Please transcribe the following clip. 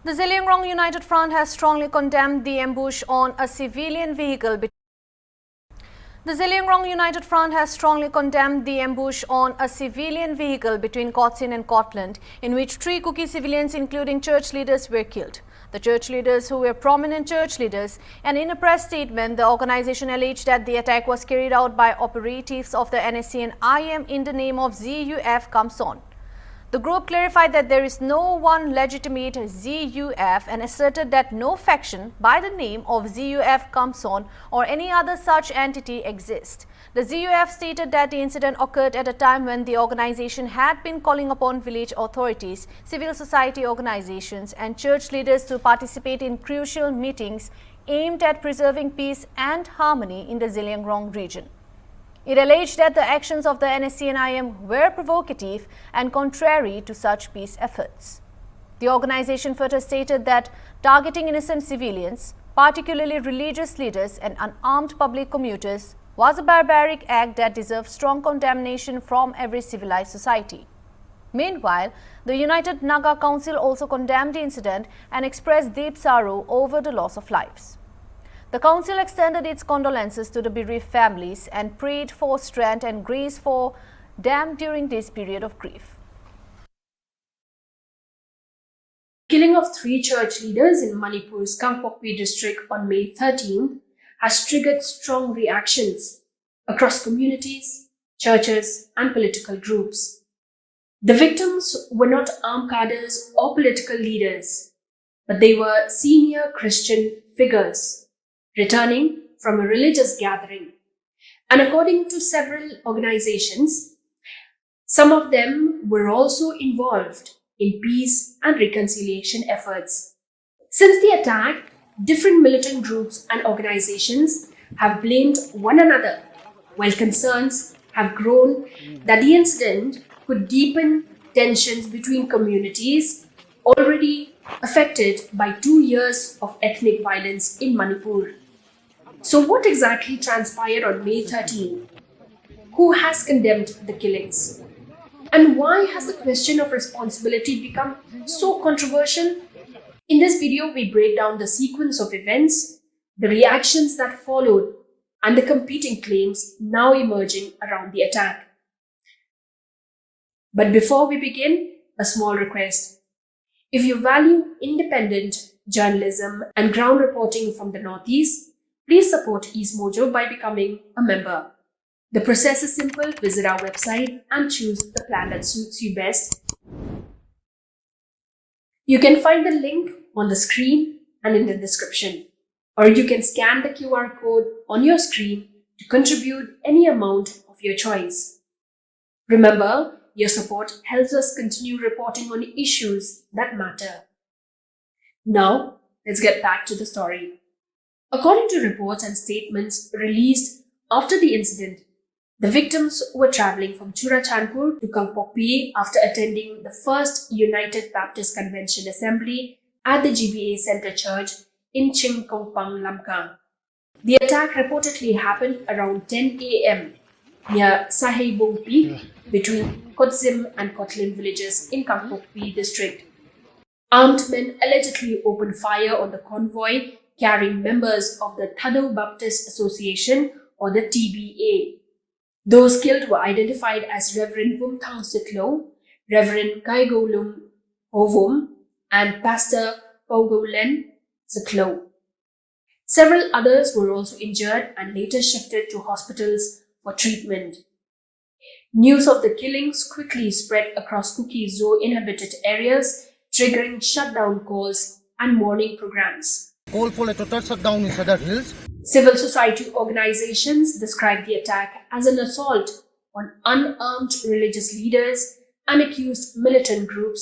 The Zhejiang United Front has strongly condemned the ambush on a civilian vehicle. The Zhejiang United Front has strongly condemned the ambush on a civilian vehicle between Cochin and Cortland, in which 3 Kuki civilians, including church leaders, were killed. The church leaders, who were prominent church leaders, and in a press statement, the organization alleged that the attack was carried out by operatives of the NSCN-IM in the name of ZUF phon. The group clarified that there is no one legitimate ZUF and asserted that no faction by the name of ZUF phon or any other such entity exists. The ZUF stated that the incident occurred at a time when the organization had been calling upon village authorities, civil society organizations and church leaders to participate in crucial meetings aimed at preserving peace and harmony in the Zhejiang region. It alleged that the actions of the NSCN-IM were provocative and contrary to such peace efforts. The organization further stated that targeting innocent civilians, particularly religious leaders and unarmed public commuters, was a barbaric act that deserves strong condemnation from every civilized society. Meanwhile, the United Naga Council also condemned the incident and expressed deep sorrow over the loss of lives. The council extended its condolences to the bereaved families and prayed for strength and grace for them during this period of grief. Killing of 3 church leaders in Manipur's Kangpokpi district on May 13th has triggered strong reactions across communities, churches and political groups. The victims were not armed cadres or political leaders, but they were senior Christian figures returning from a religious gathering. And according to several organizations, some of them were also involved in peace and reconciliation efforts. Since the attack, different militant groups and organizations have blamed one another, while concerns have grown that the incident could deepen tensions between communities already affected by 2 years of ethnic violence in Manipur. So what exactly transpired on May 13? Who has condemned the killings? And why has the question of responsibility become so controversial? In this video, we break down the sequence of events, the reactions that followed, and the competing claims now emerging around the attack. But before we begin, a small request. If you value independent journalism and ground reporting from the Northeast, please support East Mojo by becoming a member. The process is simple. Visit our website and choose the plan that suits you best. You can find the link on the screen and in the description, or you can scan the QR code on your screen to contribute any amount of your choice. Remember, your support helps us continue reporting on issues that matter. Now, let's get back to the story. According to reports and statements released after the incident, the victims were traveling from Churachandpur to Kangpokpi after attending the first United Baptist Convention Assembly at the GBA Center Church in Chingkongpang, Lamkang. The attack reportedly happened around 10 a.m. near Sahebongpi between Kotzim and Kotlin villages in Kangpokpi district. Armed men allegedly opened fire on the convoy carrying members of the Thado Baptist Association or the TBA. Those killed were identified as Reverend Bumthang Sitlo, Reverend Kaigolum Hovum, and Pastor Pogolen Sitlo. Several others were also injured and later shifted to hospitals for treatment. News of the killings quickly spread across Kuki Zo-inhabited areas, triggering shutdown calls and mourning programs. Call for a total shutdown in Sadar Hills. Civil society organizations described the attack as an assault on unarmed religious leaders and accused militant groups